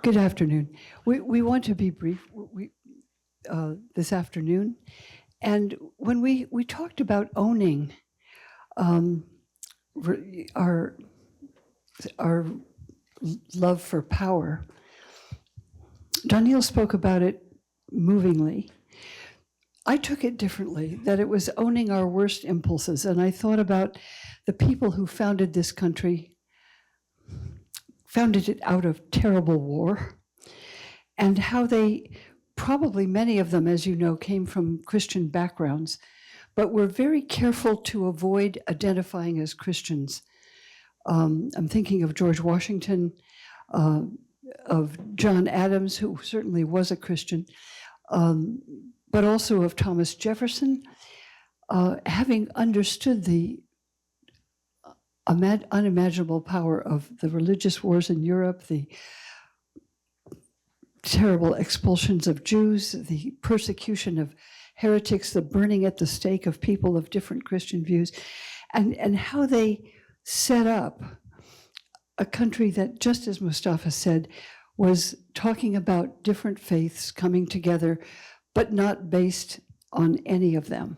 Good afternoon. We want to be brief this afternoon. And when we talked about owning our love for power, Daniel spoke about it movingly. I took it differently, that it was owning our worst impulses. And I thought about the people who founded this country, founded it out of terrible war, and how they, probably many of them, as you know, came from Christian backgrounds, but were very careful to avoid identifying as Christians. I'm thinking of George Washington, of John Adams, who certainly was a Christian, but also of Thomas Jefferson, having understood the unimaginable power of the religious wars in Europe, the terrible expulsions of Jews, the persecution of heretics, the burning at the stake of people of different Christian views, and how they set up a country that, just as Mustafa said, was talking about different faiths coming together, but not based on any of them,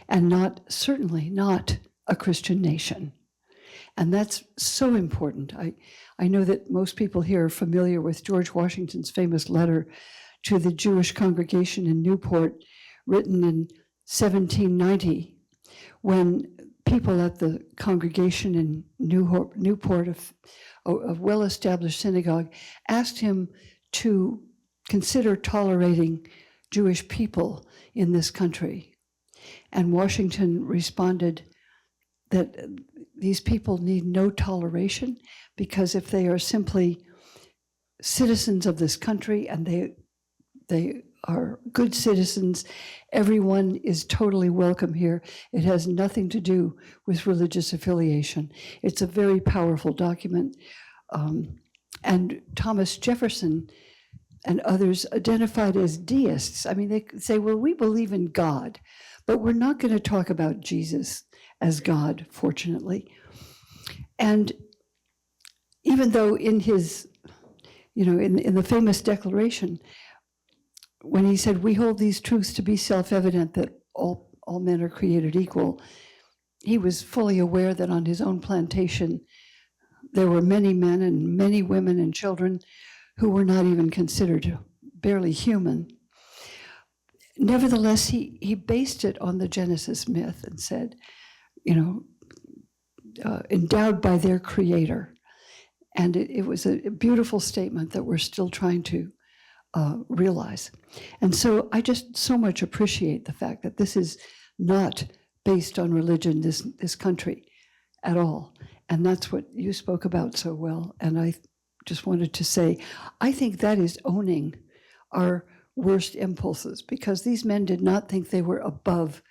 and certainly not a Christian nation. And that's so important. I know that most people here are familiar with George Washington's famous letter to the Jewish congregation in Newport, written in 1790, when people at the congregation in Newport, a well-established synagogue, asked him to consider tolerating Jewish people in this country. And Washington responded that these people need no toleration, because if they are simply citizens of this country and they are good citizens, everyone is totally welcome here. It has nothing to do with religious affiliation. It's a very powerful document. And Thomas Jefferson and others identified as deists. I mean, they say, well, we believe in God, but we're not going to talk about Jesus as God, fortunately. And even though in his, in the famous declaration, when he said, we hold these truths to be self-evident, that all men are created equal, he was fully aware that on his own plantation, there were many men and many women and children who were not even considered barely human. Nevertheless, he based it on the Genesis myth and said, endowed by their creator. And it was a beautiful statement that we're still trying to realize. And so I just so much appreciate the fact that this is not based on religion, this country, at all. And that's what you spoke about so well. And I just wanted to say, I think that is owning our worst impulses, because these men did not think they were above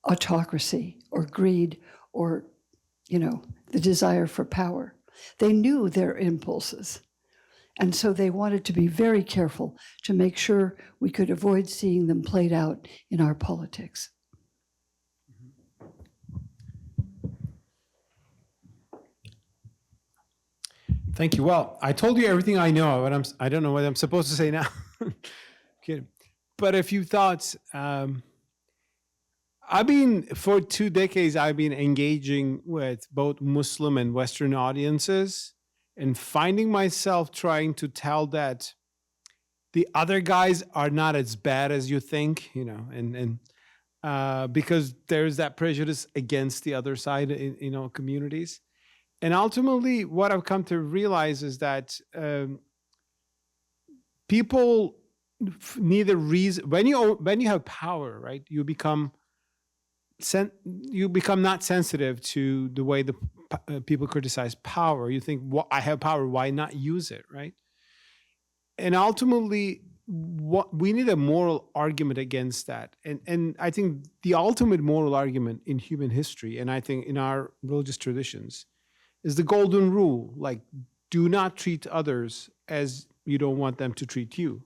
autocracy or greed or, the desire for power. They knew their impulses. And so they wanted to be very careful to make sure we could avoid seeing them played out in our politics. Thank you. Well, I told you everything I know. I don't know what I'm supposed to say now. Kidding. But a few thoughts. For 2 decades, I've been engaging with both Muslim and Western audiences, and finding myself trying to tell that the other guys are not as bad as you think, because there's that prejudice against the other side in communities. And ultimately, what I've come to realize is that people need a reason. When you have power, right, you become not sensitive to the way the people criticize power. You think, well, I have power, why not use it, right? And ultimately, we need a moral argument against that. And I think the ultimate moral argument in human history, and I think in our religious traditions, is the golden rule, like, do not treat others as you don't want them to treat you.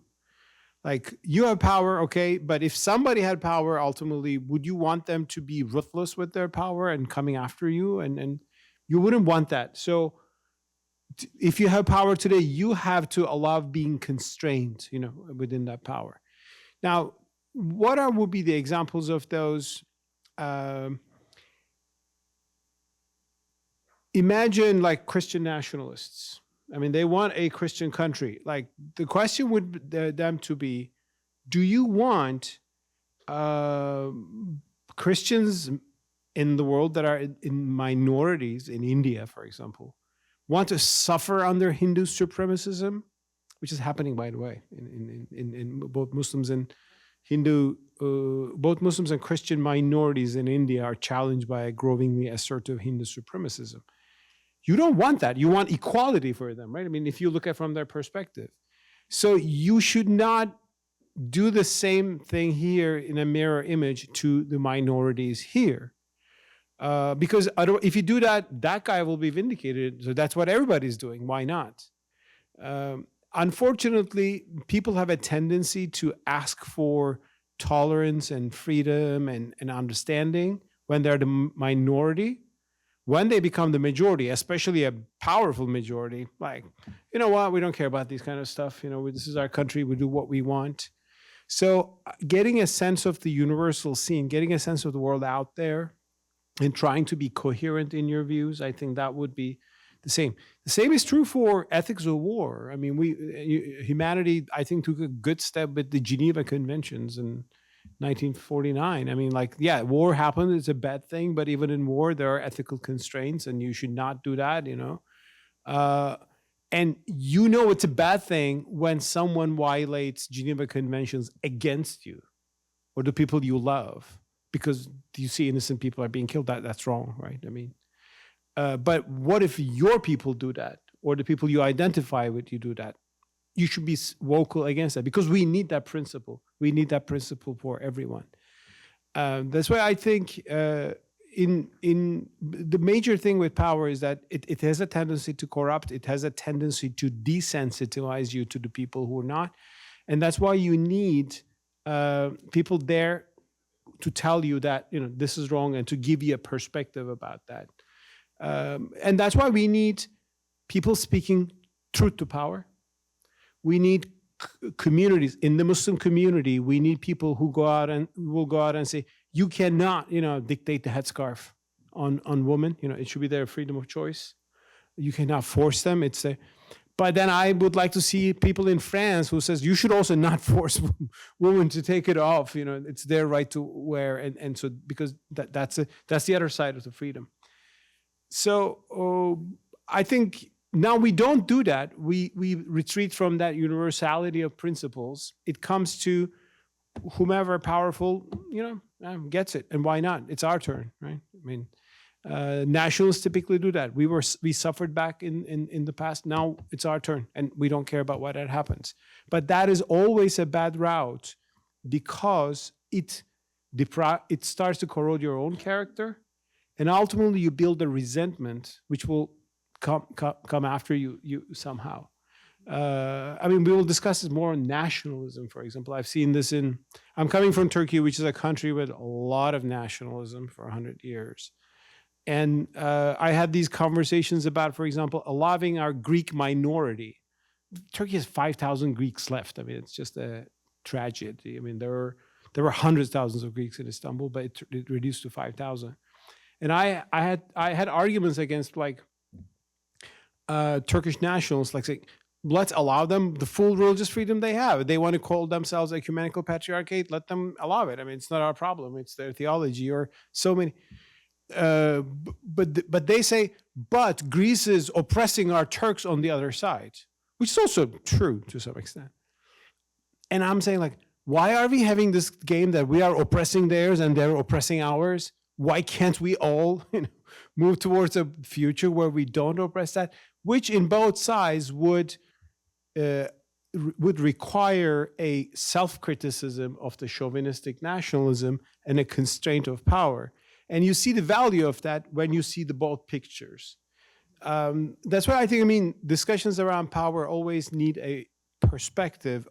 Like, you have power, okay, but if somebody had power, ultimately, would you want them to be ruthless with their power and coming after you? And you wouldn't want that. So if you have power today, you have to allow being constrained, within that power. Now, would be the examples of those? Imagine like Christian nationalists. I mean, they want a Christian country. Like the question would them to be, do you want Christians in the world that are in minorities in India, for example, want to suffer under Hindu supremacism, which is happening, by the way, in both Muslims and both Muslims and Christian minorities in India are challenged by a growingly assertive Hindu supremacism. You don't want that. You want equality for them, right? I mean, if you look at it from their perspective. So you should not do the same thing here in a mirror image to the minorities here. Because if you do that, that guy will be vindicated. So that's what everybody's doing. Why not? Unfortunately, people have a tendency to ask for tolerance and freedom and understanding when they're the minority. When they become the majority, especially a powerful majority, like, you know what, we don't care about these kind of stuff. This is our country. We do what we want. So getting a sense of the universal scene, getting a sense of the world out there and trying to be coherent in your views, I think that would be the same. The same is true for ethics of war. I mean, humanity, I think, took a good step with the Geneva Conventions in 1949. I mean, war happened. It's a bad thing, but even in war, there are ethical constraints, and you should not do that. And it's a bad thing when someone violates Geneva Conventions against you or the people you love, because you see innocent people are being killed. That's wrong, right? I mean, but what if your people do that, or the people you identify with, you do that? You should be vocal against that, because we need that principle. We need that principle for everyone. That's why I think in the major thing with power is that it has a tendency to corrupt. It has a tendency to desensitize you to the people who are not. And that's why you need people there to tell you that, this is wrong, and to give you a perspective about that. And that's why we need people speaking truth to power. We need communities in the Muslim community. We need people who will go out and say, you cannot, dictate the headscarf on women. It should be their freedom of choice. You cannot force them. But then I would like to see people in France who says you should also not force women to take it off. It's their right to wear, and so because that's the other side of the freedom. So I think. Now we don't do that. We retreat from that universality of principles. It comes to whomever powerful, gets it, and why not? It's our turn, right? I mean, nationalists typically do that. We suffered back in the past. Now it's our turn, and we don't care about what happens. But that is always a bad route, because it starts to corrode your own character, and ultimately you build a resentment which will come after you somehow. I mean, we will discuss this more on nationalism, for example. I've seen this I'm coming from Turkey, which is a country with a lot of nationalism for 100 years. And I had these conversations about, for example, allowing our Greek minority. Turkey has 5,000 Greeks left. I mean, it's just a tragedy. I mean, there were hundreds of thousands of Greeks in Istanbul, but it reduced to 5,000. And I had arguments against Turkish nationals, saying, let's allow them the full religious freedom they have. If they want to call themselves ecumenical patriarchate, let them allow it. I mean, it's not our problem. It's their theology, or so many. But they say, but Greece is oppressing our Turks on the other side, which is also true to some extent. And I'm saying, why are we having this game that we are oppressing theirs and they're oppressing ours? Why can't we all move towards a future where we don't oppress that, which in both sides would require a self-criticism of the chauvinistic nationalism and a constraint of power. And you see the value of that when you see the both pictures. That's why I think, discussions around power always need a perspective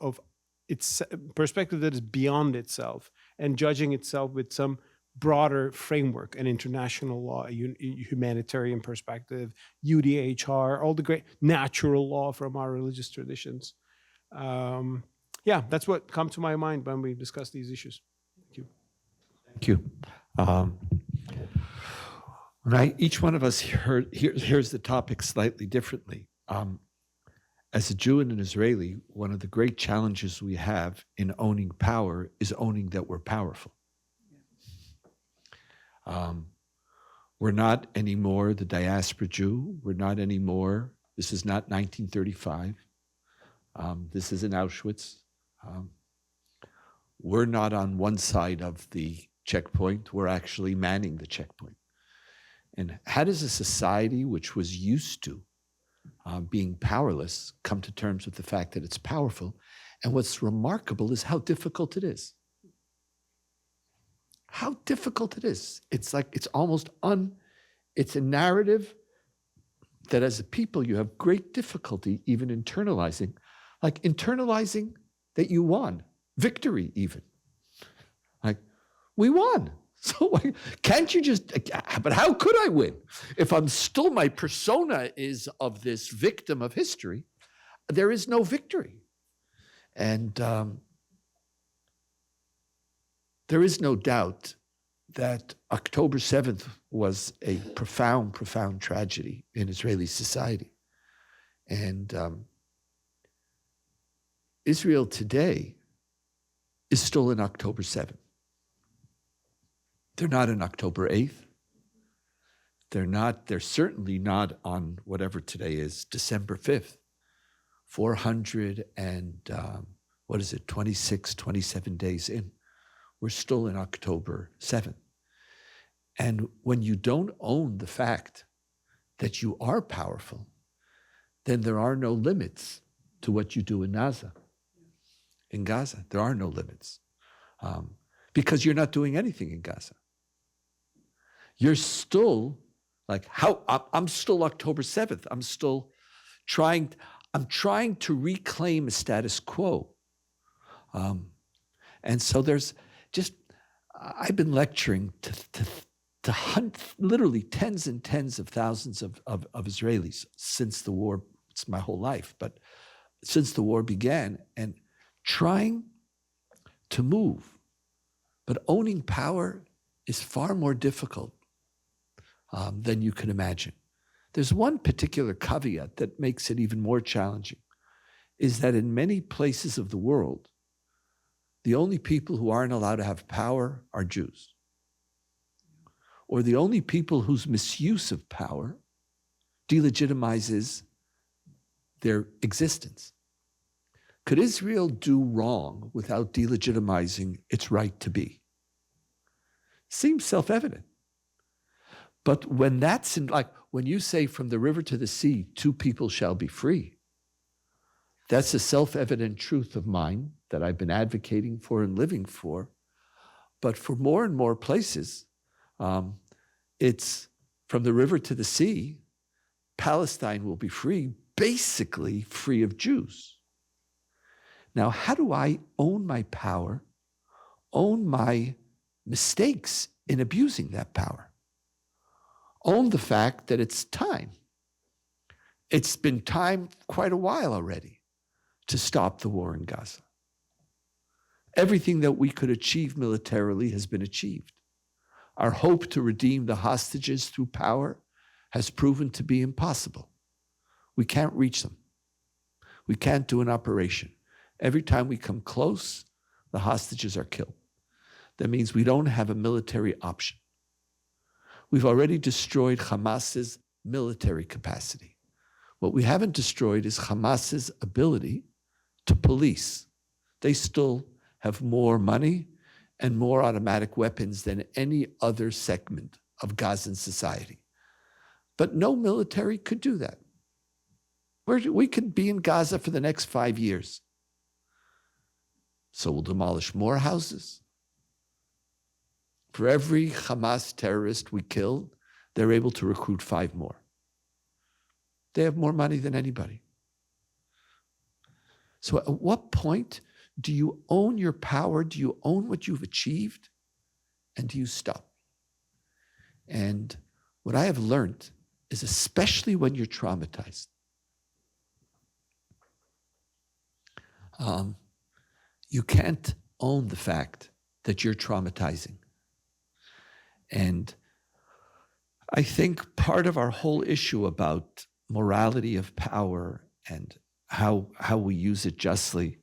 that is beyond itself and judging itself with some broader framework, an international law, a humanitarian perspective, UDHR, all the great natural law from our religious traditions. Yeah, that's what come to my mind when we discuss these issues. Thank you. Thank you. Each one of us hears the topic slightly differently. As a Jew and an Israeli, one of the great challenges we have in owning power is owning that we're powerful. We're not anymore the diaspora Jew. We're not anymore, this is not 1935. This isn't Auschwitz. We're not on one side of the checkpoint. We're actually manning the checkpoint. And how does a society which was used to being powerless come to terms with the fact that it's powerful? And what's remarkable is how difficult it is. How difficult it is. It's like, it's almost it's a narrative that as a people you have great difficulty even internalizing, like internalizing that you won, victory even. Like, we won. So can't you just, but how could I win? If I'm still, my persona is of this victim of history, there is no victory. And there is no doubt that October 7th was a profound, profound tragedy in Israeli society. And Israel today is still in October 7th. They're not on October 8th. They're certainly not on whatever today is, December 5th. 400 and, 26, 27 days in. We're still in October 7th. And when you don't own the fact that you are powerful, then there are no limits to what you do in Gaza. In Gaza, there are no limits. Because you're not doing anything in Gaza. You're still, like, I'm still October 7th. I'm still trying to reclaim a status quo. And so there's just, I've been lecturing to literally tens and tens of thousands of Israelis since the war. It's my whole life, but since the war began, and trying to move. But owning power is far more difficult than you can imagine. There's one particular caveat that makes it even more challenging, is that in many places of the world, the only people who aren't allowed to have power are Jews. Or the only people whose misuse of power delegitimizes their existence. Could Israel do wrong without delegitimizing its right to be? Seems self-evident. But when that's in, like, when you say from the river to the sea, two people shall be free, that's a self-evident truth of mine that I've been advocating for and living for. But for more and more places, it's from the river to the sea, Palestine will be free, basically free of Jews. Now, how do I own my power, own my mistakes in abusing that power? Own the fact that it's time. It's been time quite a while already to stop the war in Gaza. Everything that we could achieve militarily has been achieved. Our hope to redeem the hostages through power has proven to be impossible. We can't reach them. We can't do an operation. Every time we come close, the hostages are killed. That means we don't have a military option. We've already destroyed Hamas's military capacity. What we haven't destroyed is Hamas's ability to police. They still have more money and more automatic weapons than any other segment of Gazan society. But no military could do that. We could be in Gaza for the next 5 years. So we'll demolish more houses. For every Hamas terrorist we kill, they're able to recruit 5 more. They have more money than anybody. So at what point do you own your power? Do you own what you've achieved? and do you stop? And what I have learned is, especially when you're traumatized, you can't own the fact that you're traumatizing. And I think part of our whole issue about morality of power and how we use it justly,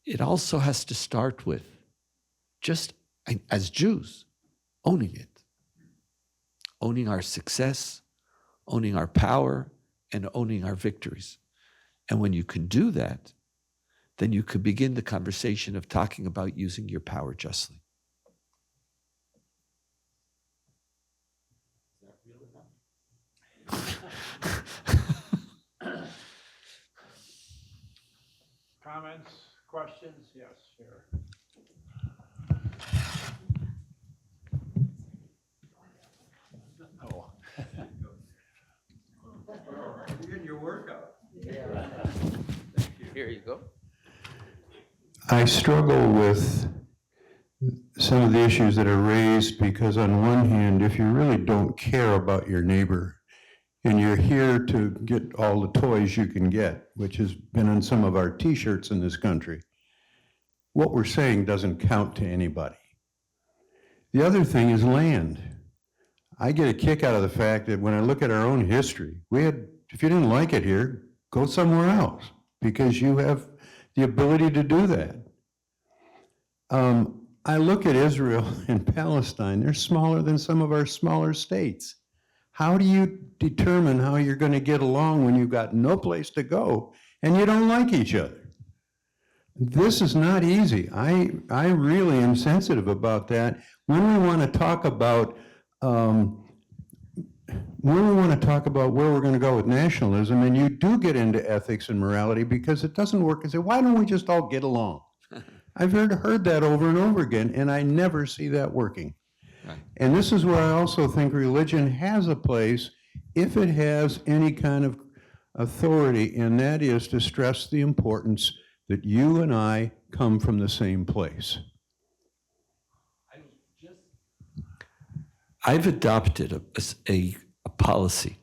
it also has to start with just, as Jews, owning it. Owning our success, owning our power, and owning our victories. And when you can do that, then you could begin the conversation of talking about using your power justly. Comments, questions? Yes, here. Oh. You're getting your workout. Here you go. I struggle with some of the issues that are raised because, on one hand, if you really don't care about your neighbor and you're here to get all the toys you can get, which has been on some of our t-shirts in this country, what we're saying doesn't count to anybody. The other thing is land. I get a kick out of the fact that when I look at our own history, if you didn't like it here, go somewhere else, because you have the ability to do that. I look at Israel and Palestine. They're smaller than some of our smaller states. How do you determine how you're going to get along when you've got no place to go and you don't like each other? This is not easy. I really am sensitive about that. When we want to talk about where we're going to go with nationalism, and you do get into ethics and morality because it doesn't work, and say, why don't we just all get along? I've heard that over and over again, and I never see that working. Right. And this is where I also think religion has a place if it has any kind of authority, and that is to stress the importance that you and I come from the same place. I've adopted a policy.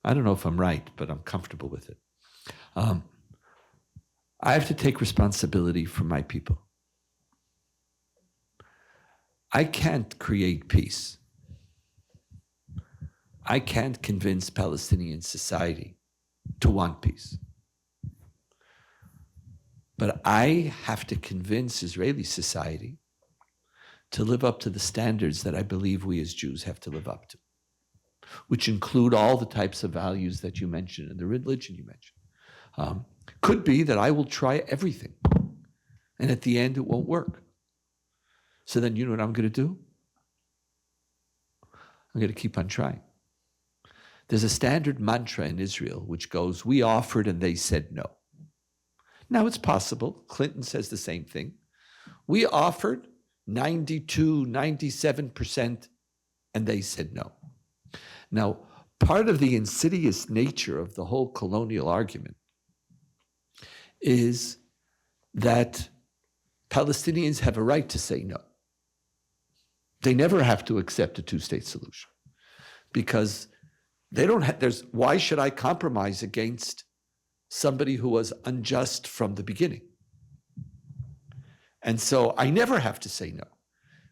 I don't know if I'm right, but I'm comfortable with it. I have to take responsibility for my people. I can't create peace. I can't convince Palestinian society to want peace. But I have to convince Israeli society to live up to the standards that I believe we as Jews have to live up to, which include all the types of values that you mentioned and the religion you mentioned. Could be that I will try everything, and at the end it won't work. So then you know what I'm going to do? I'm going to keep on trying. There's a standard mantra in Israel which goes, we offered and they said no. Now it's possible. Clinton says the same thing. We offered 92, 97%, and they said no. Now, part of the insidious nature of the whole colonial argument is that Palestinians have a right to say no. They never have to accept a two-state solution because they don't have, why should I compromise against somebody who was unjust from the beginning? And so I never have to say no.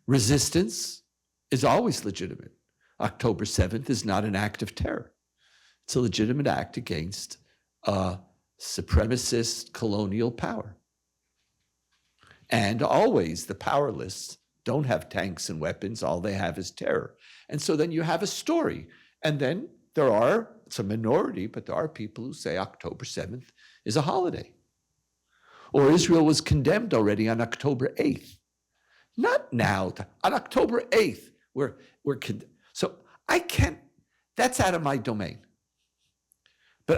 Resistance is always legitimate. October 7th is not an act of terror. It's a legitimate act against a supremacist colonial power. And always the powerless don't have tanks and weapons, all they have is terror. And so then you have a story. And then it's a minority, but there are people who say October 7th is a holiday. Or Israel was condemned already on October 8th. Not now, on October 8th, we're condemned. So I can't, that's out of my domain.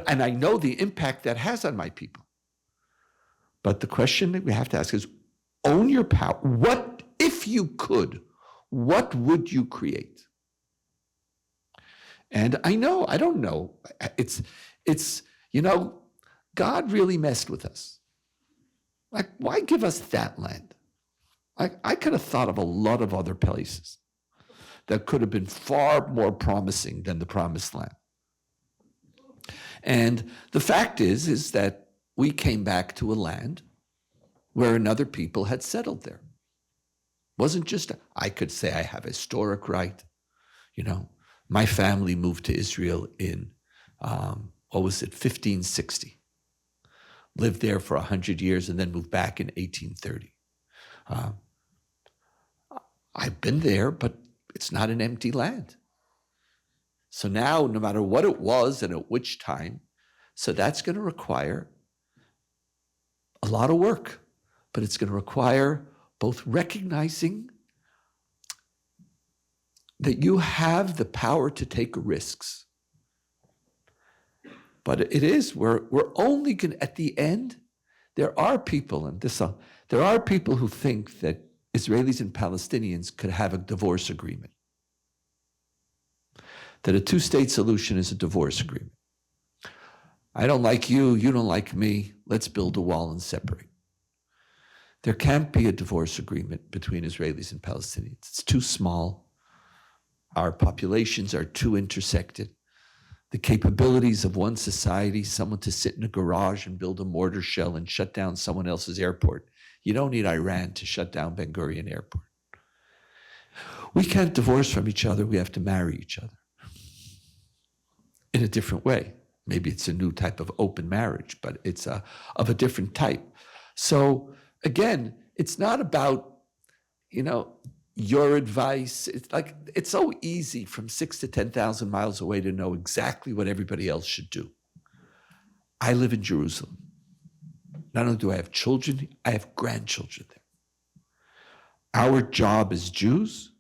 And I know the impact that has on my people. But the question that we have to ask is, own your power. What, if you could, what would you create? And I don't know. It's God really messed with us. Like, why give us that land? I could have thought of a lot of other places that could have been far more promising than the Promised Land. And the fact is that we came back to a land where another people had settled there. It wasn't just, I could say I have historic right. You know, my family moved to Israel in, 1560. Lived there for 100 years and then moved back in 1830. I've been there, but it's not an empty land. So now, no matter what it was and at which time, so that's going to require a lot of work, but it's going to require both recognizing that you have the power to take risks. But it is, we're only going to, at the end, there are people, and there are people who think that Israelis and Palestinians could have a divorce agreement. That a two-state solution is a divorce agreement. I don't like you, you don't like me, let's build a wall and separate. There can't be a divorce agreement between Israelis and Palestinians. It's too small. Our populations are too intersected. The capabilities of one society, someone to sit in a garage and build a mortar shell and shut down someone else's airport. You don't need Iran to shut down Ben Gurion Airport. We can't divorce from each other, we have to marry each other. In a different way. Maybe it's a new type of open marriage, but it's of a different type. So again, it's not about, your advice. It's like, it's so easy from 6,000 to 10,000 miles away to know exactly what everybody else should do. I live in Jerusalem. Not only do I have children, I have grandchildren there. Our job as Jews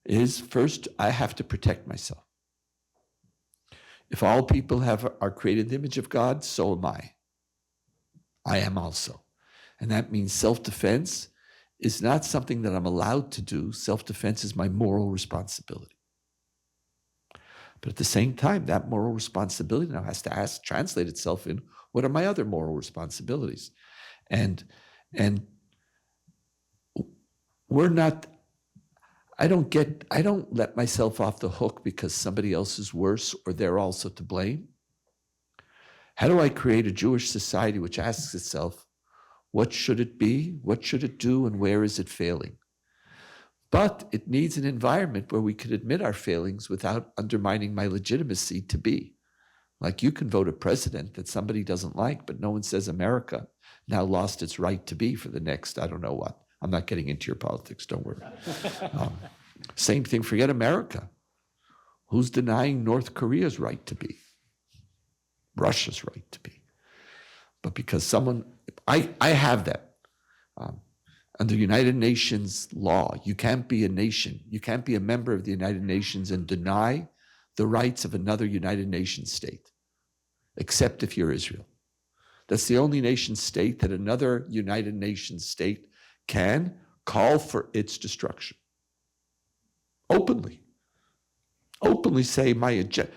is, first, I have to protect myself. If all people are created in the image of God, so am I. I am also. And that means self-defense is not something that I'm allowed to do. Self-defense is my moral responsibility. But at the same time, that moral responsibility now has to translate itself in what are my other moral responsibilities? And we're not, I don't let myself off the hook because somebody else is worse or they're also to blame. How do I create a Jewish society which asks itself, what should it be? What should it do? And where is it failing? But it needs an environment where we can admit our failings without undermining my legitimacy to be. Like you can vote a president that somebody doesn't like, but no one says America now lost its right to be for the next, I don't know what. I'm not getting into your politics, don't worry. Same thing, forget America. Who's denying North Korea's right to be? Russia's right to be. But because someone, I have that. Under United Nations law, you can't be a nation, you can't be a member of the United Nations and deny the rights of another United Nations state, except if you're Israel. That's the only nation state that another United Nations state can call for its destruction. Openly say my agenda.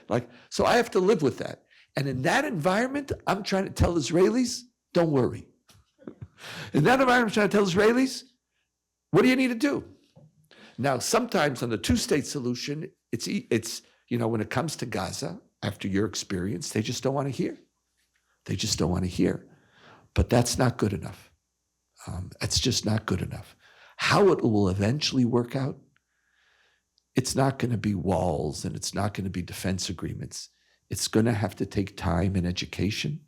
So I have to live with that. And in that environment, I'm trying to tell Israelis, don't worry. In that environment, I'm trying to tell Israelis, what do you need to do? Now, sometimes on the two-state solution, it's when it comes to Gaza, after your experience, they just don't want to hear. They just don't want to hear. But that's not good enough. It's just not good enough. How it will eventually work out, it's not going to be walls and it's not going to be defense agreements. It's going to have to take time and education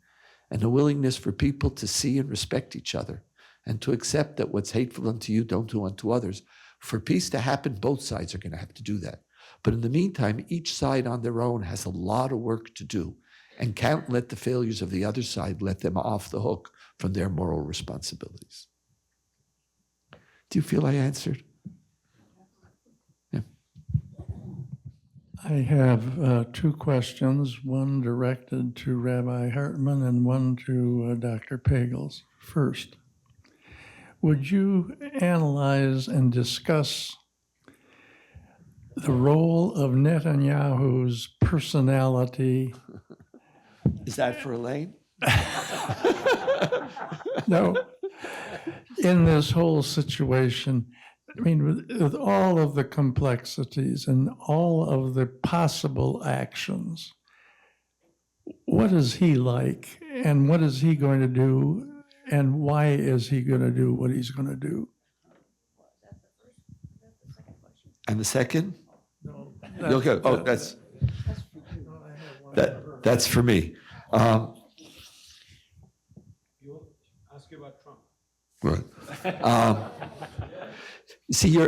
and a willingness for people to see and respect each other and to accept that what's hateful unto you, don't do unto others. For peace to happen, both sides are going to have to do that. But in the meantime, each side on their own has a lot of work to do and can't let the failures of the other side let them off the hook from their moral responsibilities. Do you feel I answered? Yeah. I have two questions, one directed to Rabbi Hartman and one to Dr. Pagels. First, would you analyze and discuss the role of Netanyahu's personality? Is that for Elaine? No. in this whole situation, I mean, with all of the complexities and all of the possible actions, what is he like, and what is he going to do, and why is he going to do what he's going to do? And the second? No, Okay. Oh, that's for me. You'll ask you about Trump. Right. See,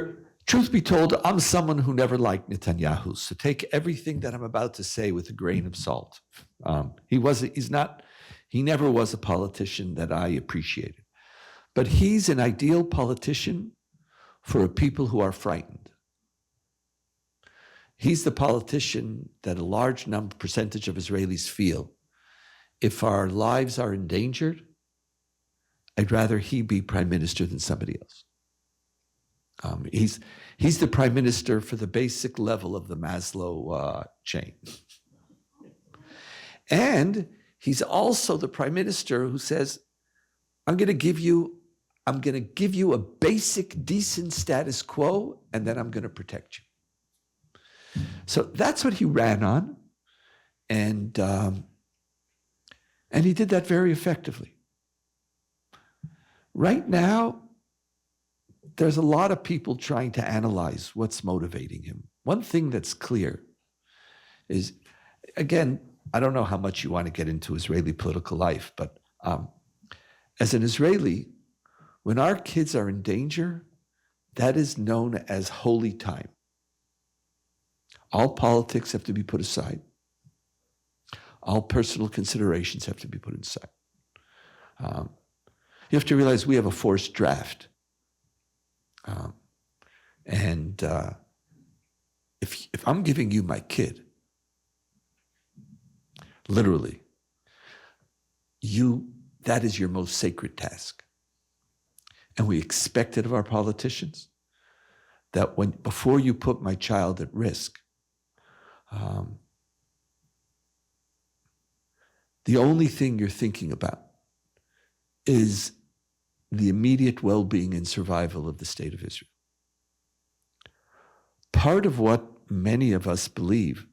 truth be told, I'm someone who never liked Netanyahu. So take everything that I'm about to say with a grain of salt. He never was a politician that I appreciated. But he's an ideal politician for a people who are frightened. He's the politician that a large percentage of Israelis feel, if our lives are endangered, I'd rather he be prime minister than somebody else. He's the prime minister for the basic level of the Maslow chain. And he's also the prime minister who says, I'm going to give you a basic, decent status quo, and then I'm going to protect you. So that's what he ran on, and he did that very effectively. Right now, there's a lot of people trying to analyze what's motivating him. One thing that's clear is, again, I don't know how much you want to get into Israeli political life, but as an Israeli, when our kids are in danger, that is known as holy time. All politics have to be put aside. All personal considerations have to be put aside. You have to realize we have a forced draft. If I'm giving you my kid, literally, that is your most sacred task. And we expect it of our politicians that before you put my child at risk, the only thing you're thinking about is the immediate well-being and survival of the state of Israel. Part of what many of us believe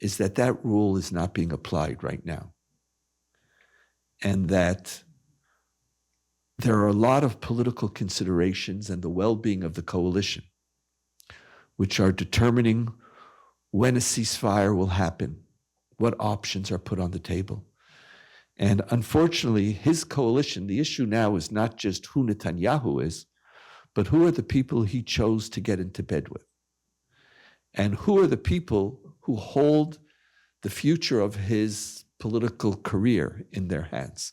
is that rule is not being applied right now. And that there are a lot of political considerations and the well-being of the coalition which are determining when a ceasefire will happen, what options are put on the table. And unfortunately, his coalition, the issue now is not just who Netanyahu is, but who are the people he chose to get into bed with? And who are the people who hold the future of his political career in their hands?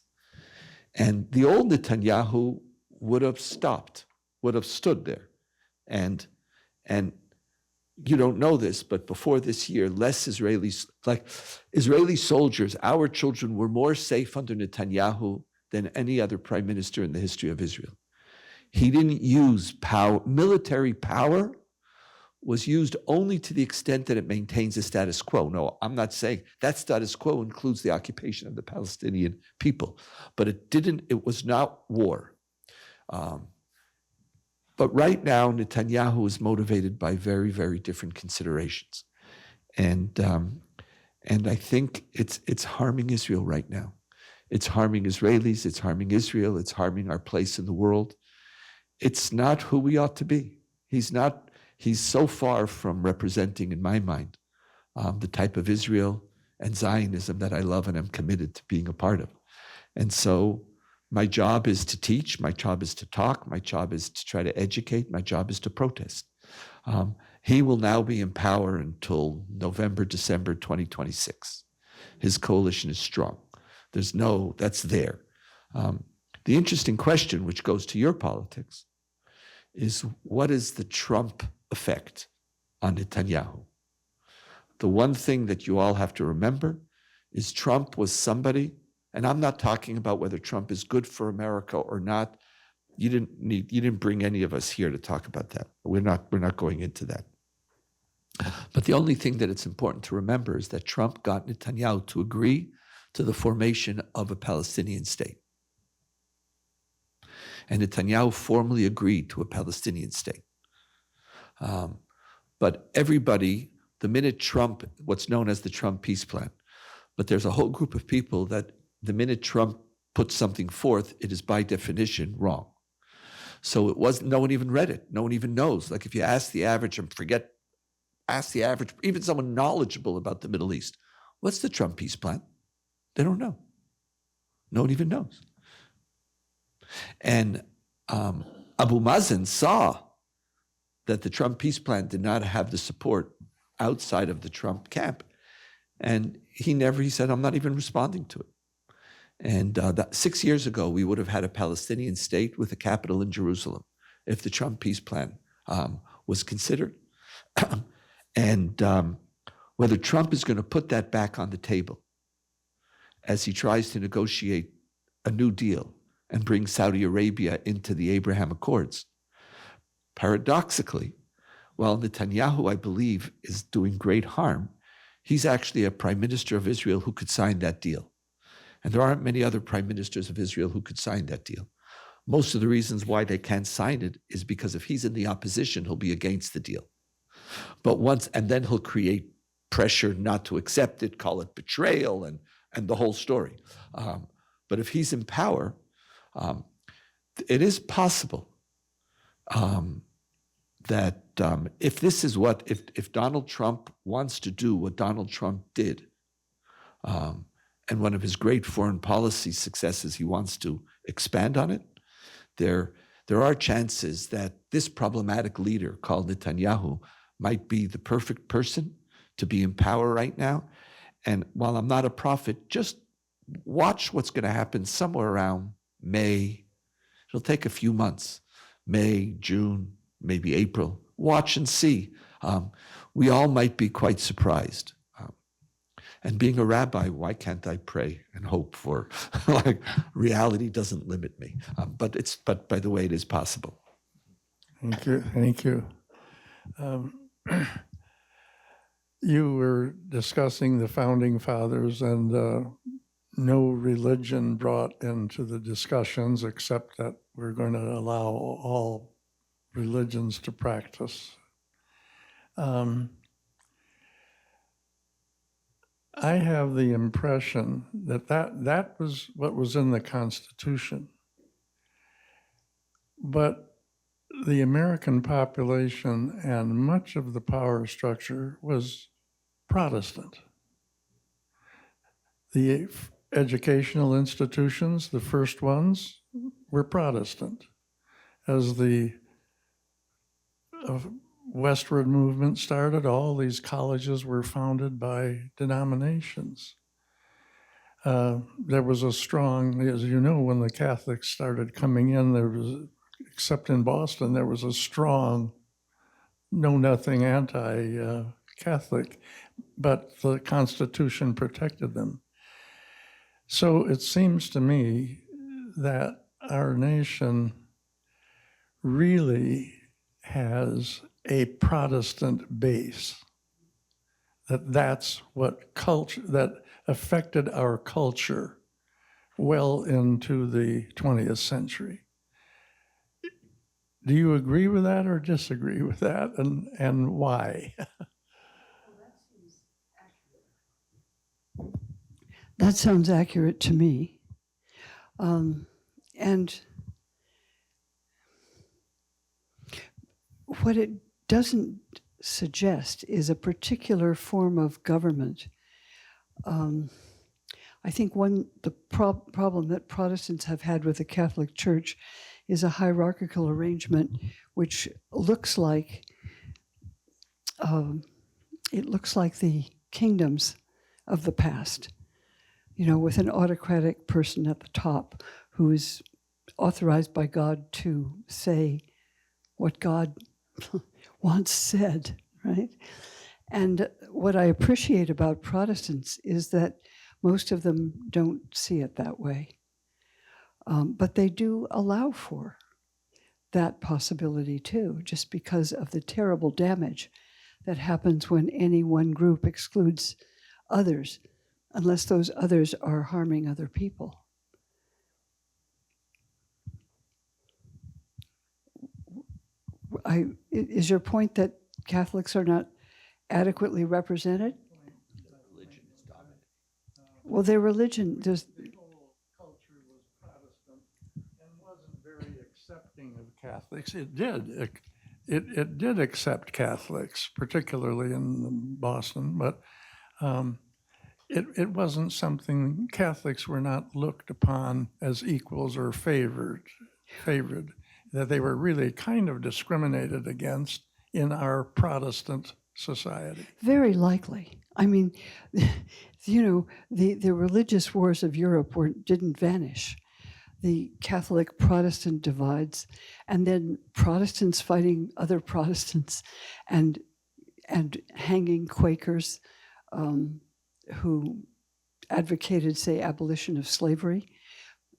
And the old Netanyahu would have stopped, would have stood there. And you don't know this, but before this year, less Israelis, like Israeli soldiers, our children were more safe under Netanyahu than any other prime minister in the history of Israel. He didn't use power. Military power was used only to the extent that it maintains the status quo. No, I'm not saying that status quo includes the occupation of the Palestinian people, but it was not war. But right now, Netanyahu is motivated by very, very different considerations. And I think it's harming Israel right now. It's harming Israelis, it's harming Israel, it's harming our place in the world. It's not who we ought to be. He's so far from representing, in my mind, the type of Israel and Zionism that I love and am committed to being a part of. And so my job is to teach, my job is to talk, my job is to try to educate, my job is to protest. He will now be in power until November, December 2026. His coalition is strong. That's there. The interesting question, which goes to your politics, is what is the Trump effect on Netanyahu? The one thing that you all have to remember is Trump was somebody, and I'm not talking about whether Trump is good for America or not. You didn't bring any of us here to talk about that. We're not going into that. But the only thing that it's important to remember is that Trump got Netanyahu to agree to the formation of a Palestinian state. And Netanyahu formally agreed to a Palestinian state. But everybody, the minute Trump, what's known as the Trump peace plan, but there's a whole group of people that the minute Trump puts something forth, it is by definition wrong. So it wasn't, no one even read it. No one even knows. Like if you ask the average, ask the average, even someone knowledgeable about the Middle East, what's the Trump peace plan? They don't know. No one even knows. And Abu Mazen saw that the Trump peace plan did not have the support outside of the Trump camp. And he said, I'm not even responding to it. And 6 years ago, we would have had a Palestinian state with a capital in Jerusalem if the Trump peace plan was considered. And whether Trump is going to put that back on the table as he tries to negotiate a new deal and bring Saudi Arabia into the Abraham Accords. Paradoxically, while Netanyahu, I believe, is doing great harm, he's actually a prime minister of Israel who could sign that deal. And there aren't many other prime ministers of Israel who could sign that deal. Most of the reasons why they can't sign it is because if he's in the opposition, he'll be against the deal. But and then he'll create pressure not to accept it, call it betrayal, and the whole story. But if he's in power, it is possible that if Donald Trump wants to do what Donald Trump did, and one of his great foreign policy successes, he wants to expand on it, there are chances that this problematic leader called Netanyahu might be the perfect person to be in power right now. And while I'm not a prophet, just watch what's going to happen somewhere around May. It'll take a few months, May, June, maybe April. Watch and see. We all might be quite surprised. And being a rabbi, why can't I pray and hope for, like, reality doesn't limit me. But by the way, it is possible. Thank you. You were discussing the founding fathers and no religion brought into the discussions except that we're going to allow all religions to practice. I have the impression that was what was in the Constitution. But the American population and much of the power structure was Protestant. The educational institutions, the first ones, were Protestant. As the westward movement started, all these colleges were founded by denominations. There was a strong, as you know, when the Catholics started coming in, there was, except in Boston, there was a strong know-nothing anti-Catholic, but the Constitution protected them. So it seems to me that our nation really has a Protestant base, that's what culture, that affected our culture well into the 20th century. Do you agree with that or disagree with that, and why? That sounds accurate to me. And what it doesn't suggest is a particular form of government. I think the problem that Protestants have had with the Catholic Church is a hierarchical arrangement, which looks like the kingdoms of the past, with an autocratic person at the top who is authorized by God to say what God once said, right? And what I appreciate about Protestants is that most of them don't see it that way. But they do allow for that possibility too, just because of the terrible damage that happens when any one group excludes others, unless those others are harming other people. Is your point that Catholics are not adequately represented? Well, their religion, there's, The whole culture was Protestant and wasn't very accepting of Catholics. It did accept Catholics, particularly in Boston, but it wasn't something, Catholics were not looked upon as equals or favored, that they were really kind of discriminated against in our Protestant society. very likely. I mean, the religious wars of Europe didn't vanish. The Catholic Protestant divides, and then Protestants fighting other Protestants, and hanging Quakers who advocated, say, abolition of slavery.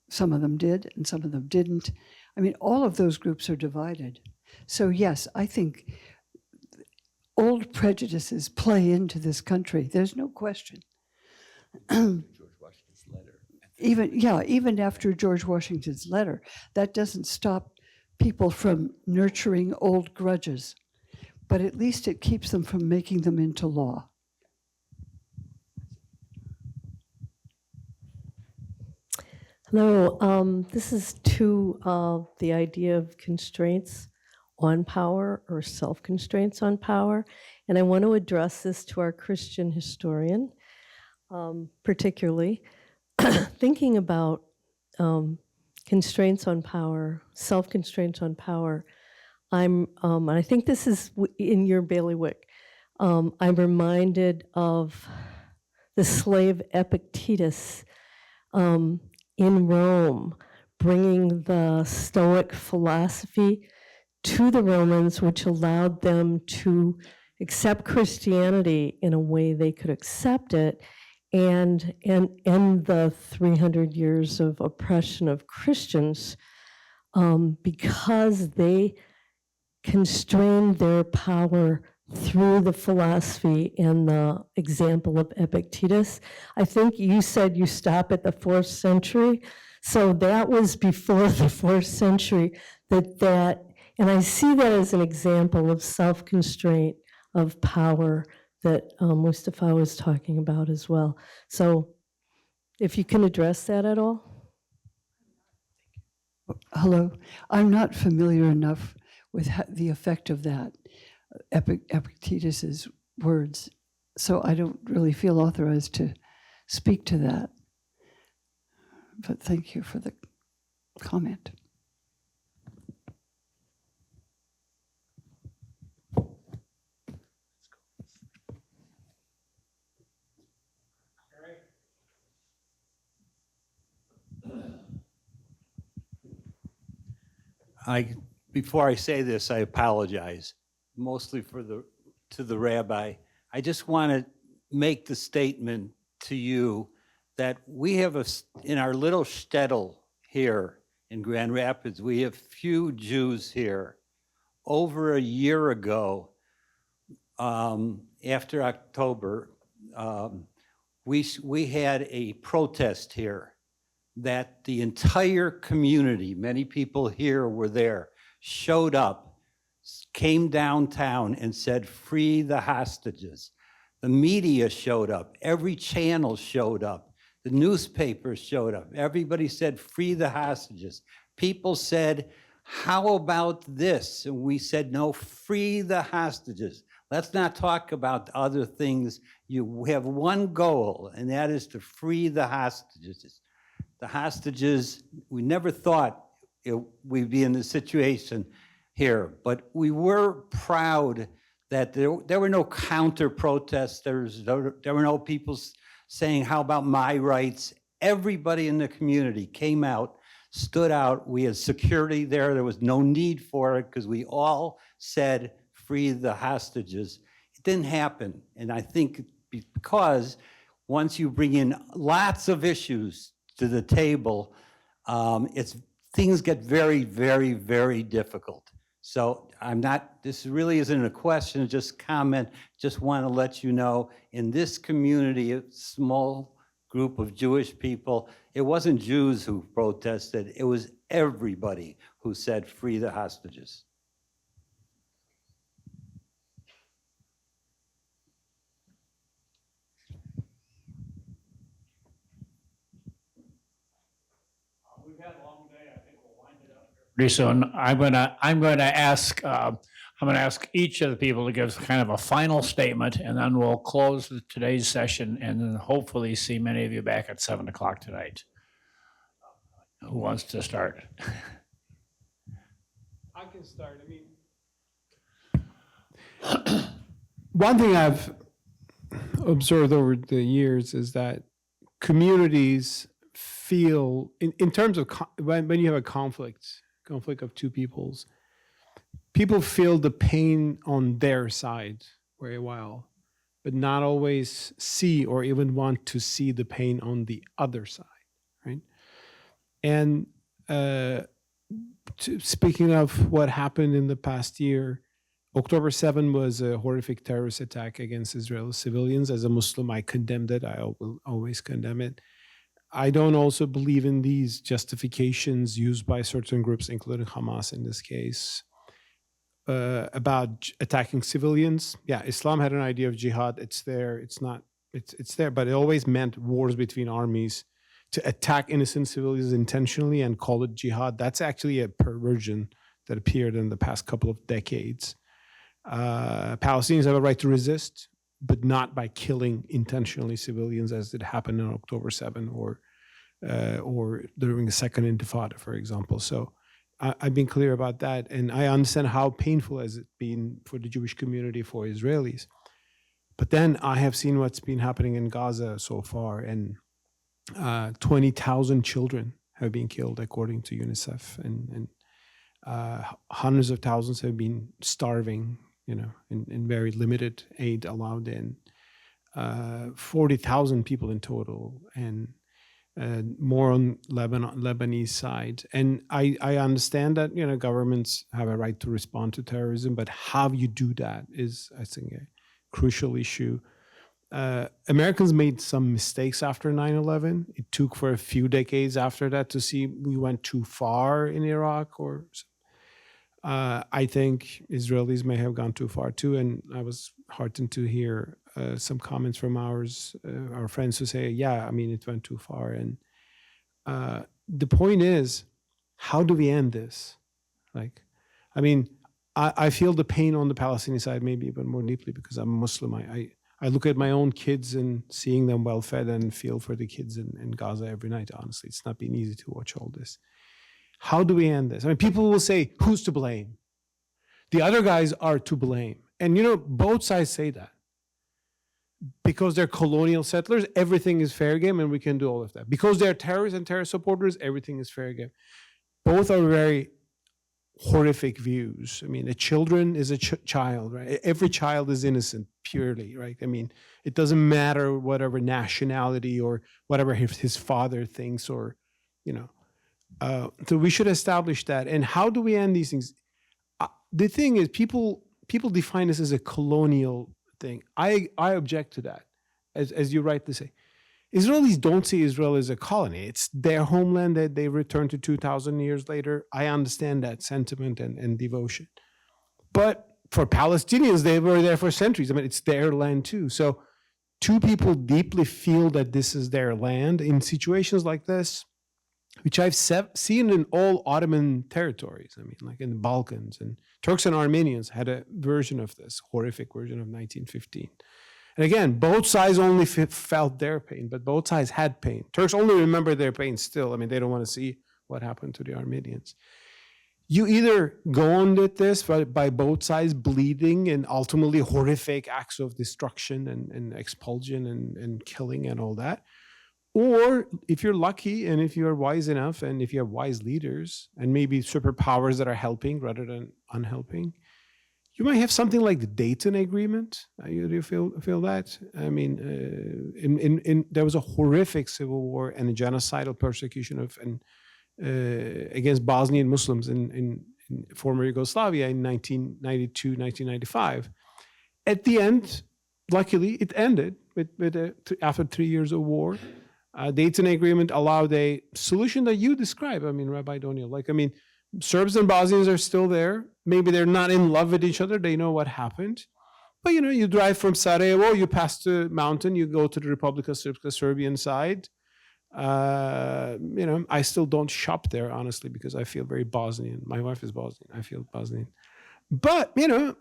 Some of them did, and some of them didn't. I mean, all of those groups are divided. So yes, I think old prejudices play into this country. There's no question. George Washington's letter. Even after George Washington's letter, that doesn't stop people from nurturing old grudges, but at least it keeps them from making them into law. Hello, this is to the idea of constraints on power or self-constraints on power. And I want to address this to our Christian historian, particularly thinking about constraints on power, self-constraints on power. And I think this is in your bailiwick. I'm reminded of the slave Epictetus in Rome, bringing the Stoic philosophy to the Romans, which allowed them to accept Christianity in a way they could accept it, and end the 300 years of oppression of Christians because they constrained their power through the philosophy and the example of Epictetus. I think you said you stop at the 4th century, so that was before the 4th century and I see that as an example of self-constraint of power that Mustafa was talking about as well. So if you can address that at all. Hello, I'm not familiar enough with the effect of that, Epictetus's words, so I don't really feel authorized to speak to that. But thank you for the comment. Before I say this, I apologize, mostly to the rabbi. I just want to make the statement to you that we have in our little shtetl here in Grand Rapids, we have few Jews here. Over a year ago, after October, we had a protest here that the entire community, many people here were there, showed up, came downtown and said, "Free the hostages." The media showed up, every channel showed up, the newspapers showed up, everybody said, "Free the hostages." People said, "How about this?" And we said, "No, free the hostages. Let's not talk about other things. You have one goal, and that is to free the hostages." The hostages, we never thought we'd be in this situation here, but we were proud that there were no counter protests. There were no people saying, "How about my rights?" Everybody in the community came out, stood out. We had security there. There was no need for it because we all said, "Free the hostages." It didn't happen. And I think because once you bring in lots of issues to the table, things get very, very, very difficult. So this really isn't a question, just comment. Just want to let you know, in this community, a small group of Jewish people, it wasn't Jews who protested, it was everybody who said, "Free the hostages." Pretty soon, I'm going to ask each of the people to give kind of a final statement, and then we'll close today's session, and then hopefully see many of you back at 7:00 tonight. Who wants to start? I can start. One thing I've observed over the years is that communities feel, in terms of when you have a conflict of two peoples, people feel the pain on their side very well, but not always see or even want to see the pain on the other side, right? And speaking of what happened in the past year, October 7 was a horrific terrorist attack against Israeli civilians. As a Muslim, I condemned it. I will always condemn it. I don't also believe in these justifications used by certain groups, including Hamas in this case, about attacking civilians. Yeah, Islam had an idea of jihad. It's there. It's not. It's there, but it always meant wars between armies. To attack innocent civilians intentionally and call it jihad, that's actually a perversion that appeared in the past couple of decades. Palestinians have a right to resist, but not by killing intentionally civilians, as it happened on October 7 or during the Second Intifada, for example. So I've been clear about that, and I understand how painful has it been for the Jewish community, for Israelis. But then I have seen what's been happening in Gaza so far, and 20,000 children have been killed, according to UNICEF, and hundreds of thousands have been starving, in very limited aid allowed in. 40,000 people in total, and more on Lebanese side. And I understand that, governments have a right to respond to terrorism, but how you do that is, I think, a crucial issue. Americans made some mistakes after 9/11. It took for a few decades after that to see we went too far in Iraq, or I think Israelis may have gone too far too. And I was heartened to hear some comments from our friends who say, yeah, it went too far. And the point is, how do we end this? I feel the pain on the Palestinian side maybe even more deeply because I'm a Muslim. I look at my own kids and seeing them well fed and feel for the kids in Gaza every night. Honestly, it's not been easy to watch all this. How do we end this? People will say, who's to blame? The other guys are to blame. And both sides say that. Because they're colonial settlers, everything is fair game and we can do all of that. Because they're terrorists and terrorist supporters, everything is fair game. Both are very horrific views. A children is a child, right? Every child is innocent, purely, right? It doesn't matter whatever nationality or whatever his father thinks, or, so we should establish that. And how do we end these things? The thing is, people define this as a colonial thing. I object to that, as you rightly say. Israelis don't see Israel as a colony. It's their homeland that they returned to 2,000 years later. I understand that sentiment and devotion. But for Palestinians, they were there for centuries. It's their land too. So two people deeply feel that this is their land in situations like this, which I've seen in all Ottoman territories. Like in the Balkans, and Turks and Armenians had a version of this, horrific version of 1915. And again, both sides only felt their pain, but both sides had pain. Turks only remember their pain still. They don't want to see what happened to the Armenians. You either go on with this by both sides bleeding and ultimately horrific acts of destruction and expulsion and killing and all that, or if you're lucky and if you're wise enough and if you have wise leaders and maybe superpowers that are helping rather than unhelping, you might have something like the Dayton Agreement. Do you feel that? There was a horrific civil war and a genocidal persecution against Bosnian Muslims in former Yugoslavia in 1992, 1995. At the end, luckily, it ended after 3 years of war. Dayton Agreement allowed a solution that you describe. Rabbi Doniel, Serbs and Bosnians are still there. Maybe they're not in love with each other. They know what happened. But, you drive from Sarajevo, you pass the mountain, you go to the Republika Srpska, Serbian side. I still don't shop there, honestly, because I feel very Bosnian. My wife is Bosnian. I feel Bosnian. But,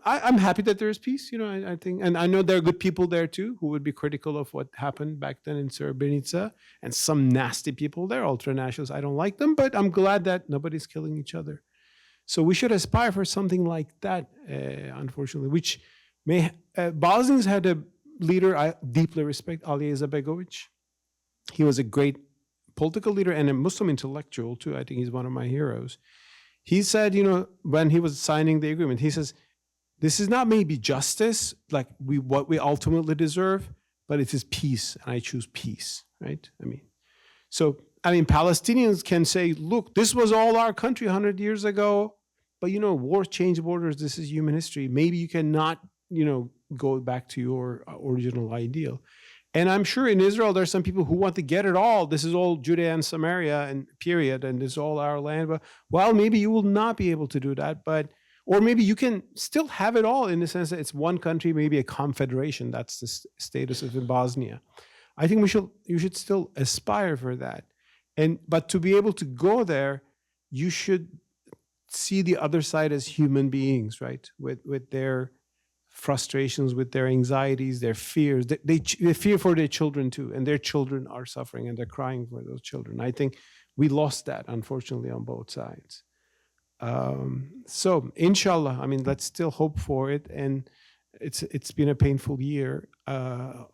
I'm happy that there is peace. I think, and I know there are good people there too who would be critical of what happened back then in Srebrenica, and some nasty people there, ultra-nationalists. I don't like them, but I'm glad that nobody's killing each other. So we should aspire for something like that, unfortunately, which Bosnians had a leader I deeply respect, Ali Izetbegovic. He was a great political leader and a Muslim intellectual too. I think he's one of my heroes. He said, when he was signing the agreement, he says, this is not maybe justice, like what we ultimately deserve, but it is peace, and I choose peace, right? Palestinians can say, look, this was all our country 100 years ago, but wars change borders. This is human history. Maybe you cannot, go back to your original ideal. And I'm sure in Israel, there's some people who want to get it all. This is all Judea and Samaria and period, and this is all our land. But, well, maybe you will not be able to do that. Or maybe you can still have it all in the sense that it's one country, maybe a confederation. That's the status of in Bosnia. I think you should still aspire for that. But to be able to go there, you should see the other side as human beings, right? With their frustrations, with their anxieties, their fears. They fear for their children too, and their children are suffering and they're crying for those children. I think we lost that, unfortunately, on both sides. So inshallah, let's still hope for it. And it's been a painful year. With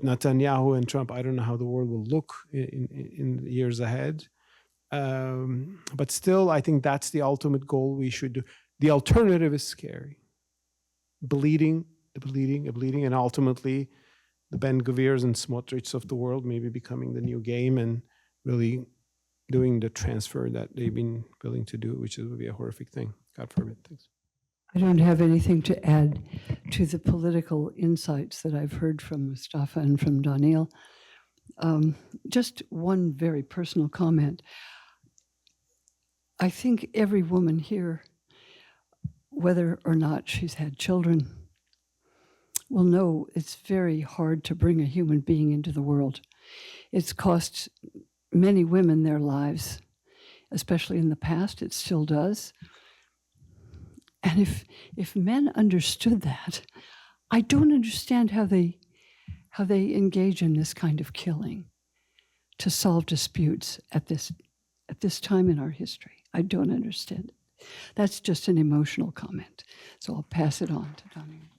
Netanyahu and Trump, I don't know how the world will look in the years ahead. But still, I think that's the ultimate goal we should do. The alternative is scary. Bleeding, and ultimately the Ben Gvirs and Smotrichs of the world maybe becoming the new game and really doing the transfer that they've been willing to do, which would be a horrific thing. God forbid. Thanks. I don't have anything to add to the political insights that I've heard from Mustafa and from Daniel. Just one very personal comment. I think every woman here, whether or not she's had children, will know it's very hard to bring a human being into the world. It's cost many women their lives, especially in the past. It still does. And if men understood that, I don't understand how they engage in this kind of killing to solve disputes at this time in our history. I don't understand it. That's just an emotional comment. So I'll pass it on to Donnie.